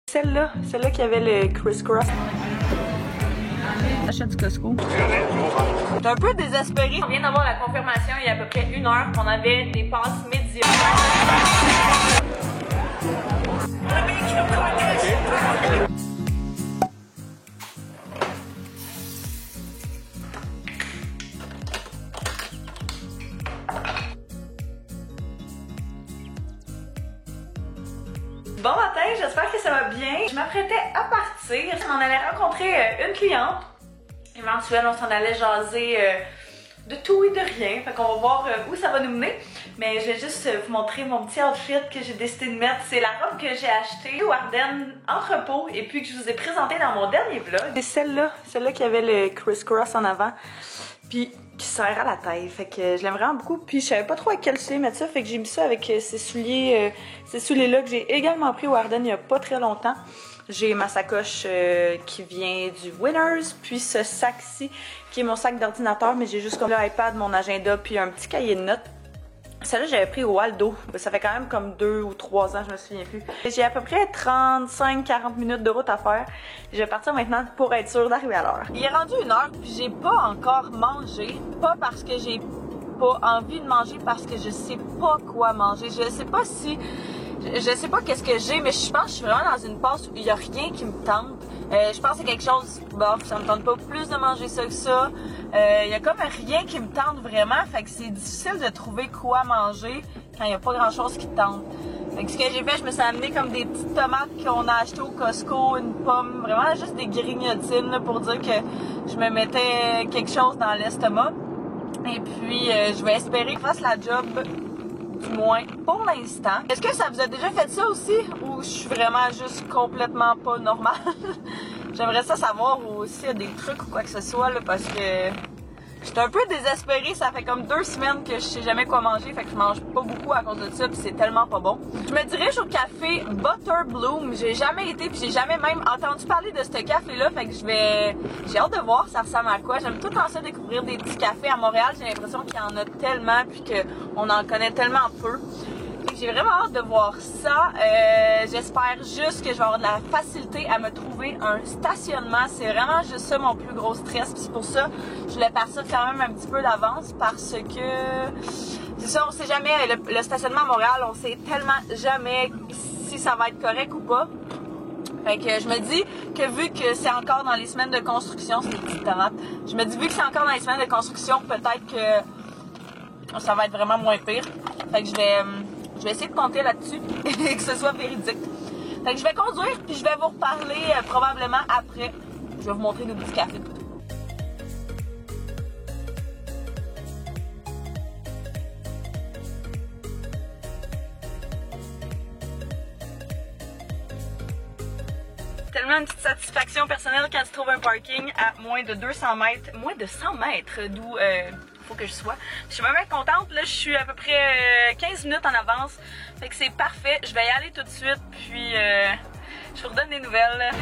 Celle-là qui avait le criss-cross. Achète du Costco. J'étais un peu désespérée. On vient d'avoir la confirmation il y a à peu près 1 heure qu'on avait des passes médium. Bon matin, j'espère que ça va bien. Je m'apprêtais à partir. On allait rencontrer une cliente. Éventuellement, on s'en allait jaser de tout et de rien. Fait qu'on va voir où ça va nous mener. Mais je vais juste vous montrer mon petit outfit que j'ai décidé de mettre. C'est la robe que j'ai achetée au Ardennes Entrepôt et puis que je vous ai présentée dans mon dernier vlog. C'est celle-là qui avait le criss-cross en avant. Puis qui serre à la taille. Fait que je l'aime vraiment beaucoup. Puis je savais pas trop avec quel soulier mettre ça. Fait que j'ai mis ça avec ces souliers-là que j'ai également pris au Ardennes il y a pas très longtemps. J'ai ma sacoche qui vient du Winners. Puis ce sac-ci qui est mon sac d'ordinateur. Mais j'ai juste comme l'iPad, mon agenda, puis un petit cahier de notes. Celle-là, j'avais pris au Aldo. Ça fait quand même comme 2 ou 3 ans, je me souviens plus. J'ai à peu près 35-40 minutes de route à faire. Je vais partir maintenant pour être sûre d'arriver à l'heure. Il est rendu 1 heure, puis j'ai pas encore mangé. Pas parce que j'ai pas envie de manger, parce que je sais pas quoi manger. Je sais pas si... Je sais pas qu'est-ce que j'ai, mais je pense que je suis vraiment dans une passe où il y a rien qui me tente. Je pense que c'est quelque chose, bof, ça me tente pas plus de manger ça que ça. Il y a comme rien qui me tente vraiment, fait que c'est difficile de trouver quoi manger quand il y a pas grand chose qui te tente. Fait que ce que j'ai fait, je me suis amené comme des petites tomates qu'on a achetées au Costco, une pomme, vraiment juste des grignotines là, pour dire que je me mettais quelque chose dans l'estomac. Et puis je vais espérer que fasse la job, du moins pour l'instant. Est-ce que ça vous a déjà fait ça aussi ou je suis vraiment juste complètement pas normale? J'aimerais ça savoir aussi il y a des trucs ou quoi que ce soit là, parce que j'étais un peu désespérée. Ça fait comme 2 semaines que je sais jamais quoi manger, fait que je mange pas beaucoup à cause de ça puis c'est tellement pas bon. Je me dirige au café Butter Bloom. J'ai jamais été puis j'ai jamais même entendu parler de ce café là, fait que j'ai hâte de voir ça ressemble à quoi. J'aime tout le temps ça découvrir des petits cafés à Montréal. J'ai l'impression qu'il y en a tellement puis qu'on en connaît tellement peu. J'ai vraiment hâte de voir ça. J'espère juste que je vais avoir de la facilité à me trouver un stationnement. C'est vraiment juste ça mon plus gros stress. Puis c'est pour ça que je voulais partir quand même un petit peu d'avance parce que c'est ça, on sait jamais. Le stationnement à Montréal, on sait tellement jamais si ça va être correct ou pas. Fait que je me dis que vu que c'est encore dans les semaines de construction, c'est des petites tomates. Je me dis vu que c'est encore dans les semaines de construction, peut-être que ça va être vraiment moins pire. Fait que je vais essayer de compter là-dessus et que ce soit véridique. Fait que je vais conduire puis je vais vous reparler probablement après. Je vais vous montrer nos petits cafés. Tellement une petite satisfaction personnelle quand tu trouves un parking à moins de 200 mètres, moins de 100 mètres d'où faut que je sois. Je suis vraiment contente, là je suis à peu près 15 minutes en avance, fait que c'est parfait. Je vais y aller tout de suite, puis je vous redonne des nouvelles.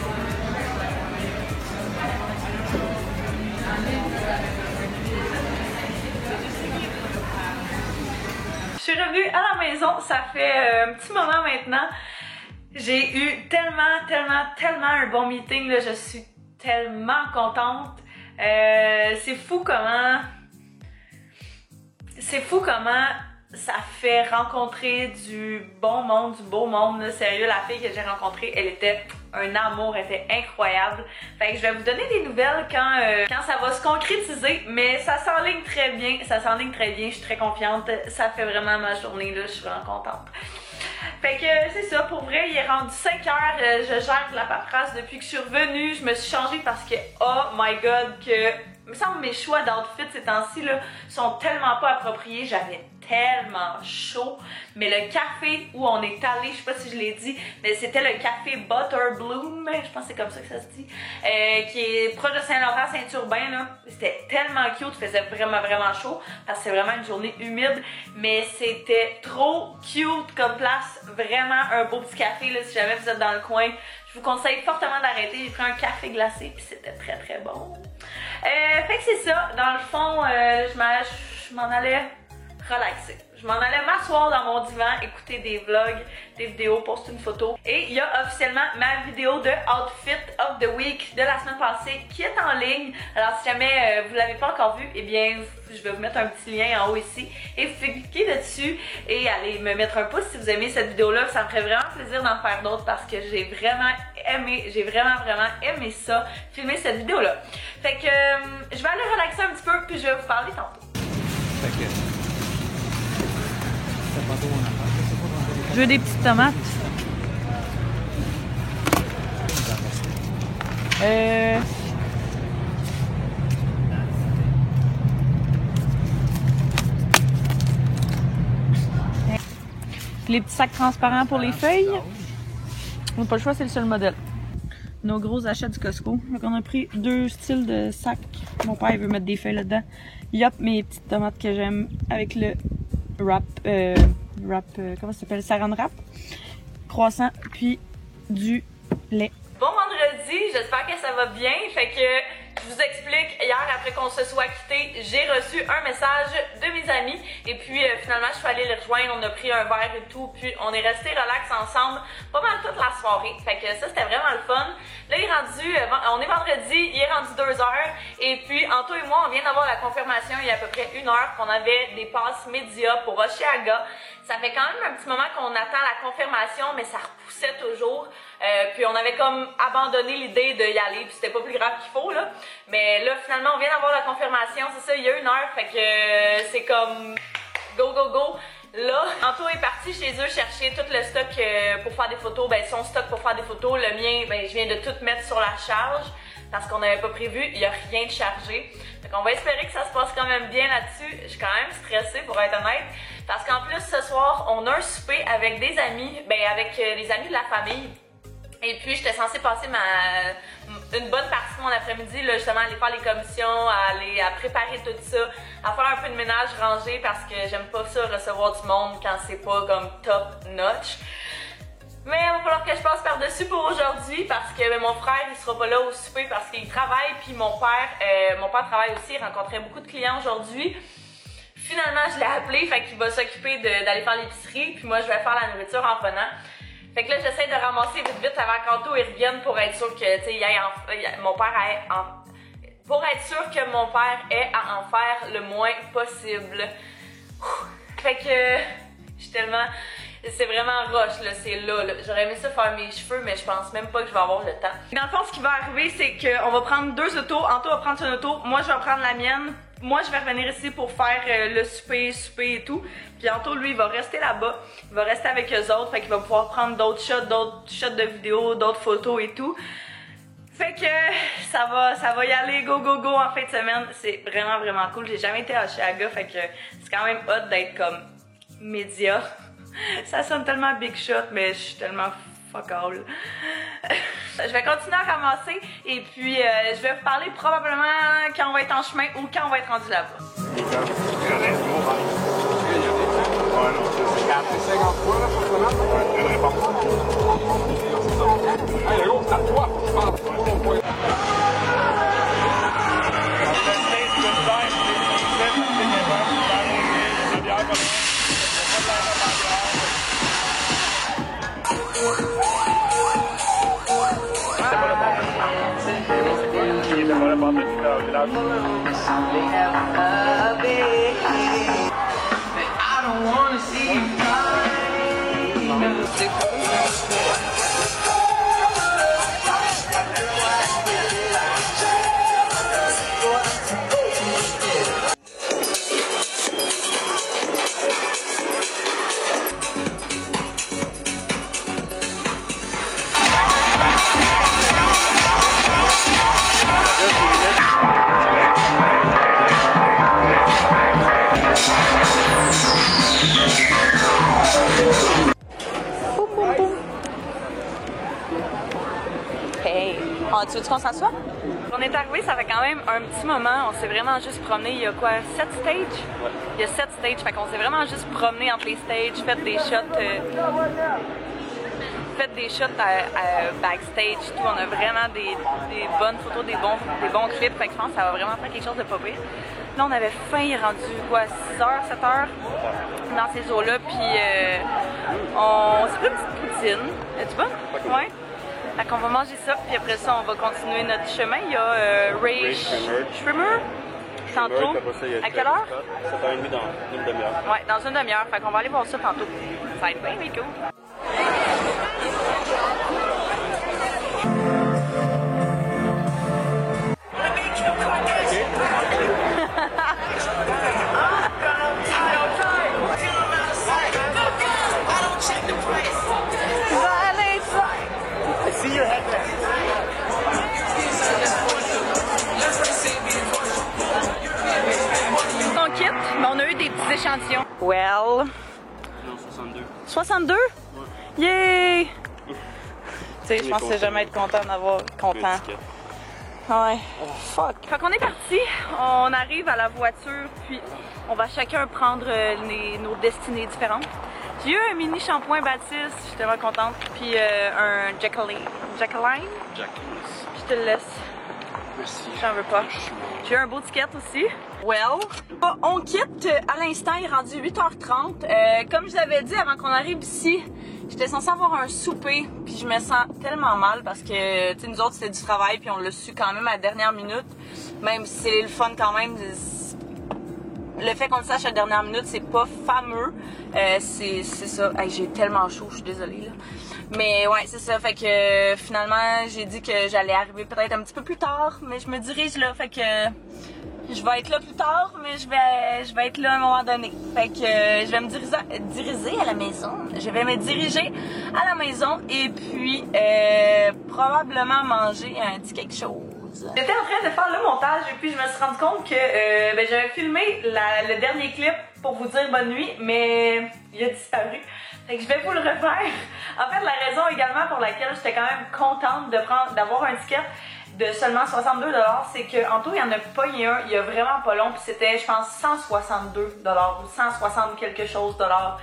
Je suis revenue à la maison, ça fait un petit moment maintenant. J'ai eu tellement un bon meeting, là. Je suis tellement contente. C'est fou comment ça fait rencontrer du bon monde, du beau monde. Là. Sérieux, la fille que j'ai rencontrée, elle était un amour, elle était incroyable. Fait que je vais vous donner des nouvelles quand ça va se concrétiser, mais ça s'enligne très bien, je suis très confiante. Ça fait vraiment ma journée, là, je suis vraiment contente. Fait que c'est ça, pour vrai, il est rendu 5 heures, je gère de la paperasse depuis que je suis revenue. Je me suis changée parce que, oh my god, il me semble que mes choix d'outfit ces temps-ci là sont tellement pas appropriés. J'avais tellement chaud, mais le café où on est allé, je sais pas si je l'ai dit, mais c'était le café Butter Bloom, je pense que c'est comme ça que ça se dit, qui est proche de Saint-Laurent, Saint-Urbain là. C'était tellement cute, il faisait vraiment chaud parce que c'est vraiment une journée humide, mais c'était trop cute comme place, vraiment un beau petit café là. Si jamais vous êtes dans le coin, je vous conseille fortement d'arrêter. J'ai pris un café glacé puis c'était très bon. Fait que c'est ça, dans le fond, je m'en allais relaxer. Je m'en allais m'asseoir dans mon divan, écouter des vlogs, des vidéos, poster une photo. Et il y a officiellement ma vidéo de Outfit of the Week de la semaine passée qui est en ligne. Alors si jamais vous l'avez pas encore vue, eh bien je vais vous mettre un petit lien en haut ici et vous pouvez cliquer dessus et aller me mettre un pouce si vous aimez cette vidéo-là. Ça me ferait vraiment plaisir d'en faire d'autres parce que j'ai vraiment aimé ça, filmer cette vidéo-là. Fait que je vais aller relaxer un petit peu puis je vais vous parler tantôt. Je veux des petites tomates. Les petits sacs transparents pour les feuilles. On n'a pas le choix, c'est le seul modèle. Nos gros achats du Costco. Donc on a pris 2 styles de sacs. Mon père il veut mettre des feuilles là-dedans. Yop, mes petites tomates que j'aime avec le wrap, comment ça s'appelle? Saran wrap, croissant, puis du lait. Bon vendredi, j'espère que ça va bien. Fait que je vous explique, hier après qu'on se soit quitté, j'ai reçu un message de mes amis et puis finalement je suis allée les rejoindre, on a pris un verre et tout, puis on est resté relax ensemble pas mal toute la soirée. Fait que ça c'était vraiment le fun. Là il est rendu, on est vendredi, il est rendu 2h et puis Anto et moi on vient d'avoir la confirmation il y a à peu près 1 heure qu'on avait des passes médias pour Osheaga. Ça fait quand même un petit moment qu'on attend la confirmation, mais ça repoussait toujours. Puis on avait comme abandonné l'idée d'y aller, puis c'était pas plus grave qu'il faut là. Mais là finalement on vient d'avoir la confirmation, c'est ça, il y a 1 heure, fait que c'est comme go go go. Là, Anto est parti chez eux chercher tout le stock pour faire des photos, ben son stock pour faire des photos, le mien, ben je viens de tout mettre sur la charge parce qu'on n'avait pas prévu, il n'y a rien de chargé. Fait qu'on va espérer que ça se passe quand même bien là-dessus. Je suis quand même stressée pour être honnête. Parce qu'en plus ce soir, on a un souper avec des amis, ben avec les amis de la famille. Et puis j'étais censée passer une bonne partie de mon après-midi, là, justement, à aller faire les commissions, à préparer tout ça, à faire un peu de ménage rangé parce que j'aime pas ça recevoir du monde quand c'est pas comme top notch. Mais il va falloir que je passe par-dessus pour aujourd'hui parce que ben, mon frère il sera pas là au souper parce qu'il travaille, puis mon père travaille aussi, il rencontrait beaucoup de clients aujourd'hui. Finalement je l'ai appelé, fait qu'il va s'occuper d'aller faire l'épicerie, puis moi je vais faire la nourriture en revenant. Fait que là j'essaie de ramasser vite avant qu'Anto il revienne pour être sûr que tu sais mon père pour être sûr que mon père ait à en faire le moins possible. Fait que je suis tellement... C'est vraiment rush, là, c'est là. J'aurais aimé ça faire mes cheveux, mais je pense même pas que je vais avoir le temps. Dans le fond, ce qui va arriver, c'est qu'on va prendre 2 autos. Anto va prendre son auto, moi je vais prendre la mienne. Moi, je vais revenir ici pour faire le souper et tout. Puis Anto, lui, il va rester là-bas. Il va rester avec eux autres, fait qu'il va pouvoir prendre d'autres shots de vidéos, d'autres photos et tout. Fait que ça va y aller go go go en fin de semaine. C'est vraiment cool. J'ai jamais été à Osheaga, fait que c'est quand même hot d'être comme média. Ça sonne tellement big shot, mais je suis tellement fuck all. Je vais continuer à ramasser et puis je vais vous parler probablement quand on va être en chemin ou quand on va être rendu là-bas. Hey! Oh, tu veux qu'on s'assoie? On est arrivé, ça fait quand même un petit moment. On s'est vraiment juste promené. Il y a quoi? 7 stages? Ouais. Il y a 7 stages. Fait qu'on s'est vraiment juste promené entre les stages, fait des shots. fait des shots backstage, tout. On a vraiment des bonnes photos, des bons clips. Fait que je pense que ça va vraiment faire quelque chose de pas pire. Là, on avait faim, il est rendu quoi, 6h, 7h dans ces eaux-là. Puis on s'est pris une petite poutine. Es-tu bonne? Ouais. Fait qu'on va manger ça, puis après ça, on va continuer notre chemin. Il y a Ray Shrimmer. Tantôt. À quelle heure? 7h30 dans une demi-heure. Ouais, dans une demi-heure. Fait qu'on va aller voir ça tantôt. Ça va être bien, cool. On quitte, mais on a eu des petits échantillons. Well. Non, 62. 62? Ouais. Yay! Tu sais, je pense que c'est jamais être content d'avoir content. Ouais. Oh, fuck. Fait qu'on est parti, on arrive à la voiture, puis on va chacun prendre nos destinées différentes. J'ai eu un mini shampoing Baptiste, je suis tellement contente, puis un Jacqueline. Je te le laisse. Merci. J'en veux pas. J'ai eu un beau ticket aussi. Well, on quitte à l'instant, il est rendu 8h30. Comme je vous avais dit avant qu'on arrive ici, j'étais censée avoir un souper, puis je me sens tellement mal parce que, tu sais, nous autres, c'était du travail, puis on l'a su quand même à la dernière minute. Même si c'est le fun quand même, le fait qu'on le sache à la dernière minute, c'est pas fameux. C'est ça. Hey, j'ai tellement chaud, je suis désolée, là. Mais ouais, c'est ça. Fait que finalement, j'ai dit que j'allais arriver peut-être un petit peu plus tard, mais je me dirige là. Fait que je vais être là plus tard, mais je vais être là à un moment donné. Fait que je vais me diriger à la maison. Je vais me diriger à la maison et puis probablement manger un petit quelque chose. J'étais en train de faire le montage et puis je me suis rendu compte que j'avais filmé le dernier clip pour vous dire bonne nuit, mais il a disparu. Fait que je vais vous le refaire. En fait, la raison également pour laquelle j'étais quand même contente d'avoir un ticket de seulement 62 $, c'est qu'en tout, il y en a pas eu un, il y a vraiment pas long, puis c'était, je pense, 162 $ ou 160 quelque chose dollars,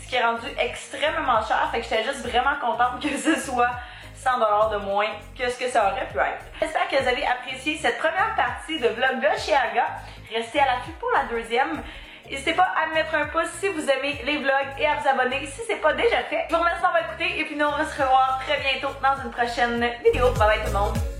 ce qui est rendu extrêmement cher. Fait que j'étais juste vraiment contente que ce soit 100 $ de moins que ce que ça aurait pu être. J'espère que vous avez apprécié cette première partie de vlog de chez Aga. Restez à l'affût pour la deuxième. N'hésitez pas à me mettre un pouce si vous aimez les vlogs et à vous abonner si c'est pas déjà fait. Je vous remercie d'avoir écouté et puis nous on va se revoir très bientôt dans une prochaine vidéo. Bye bye tout le monde!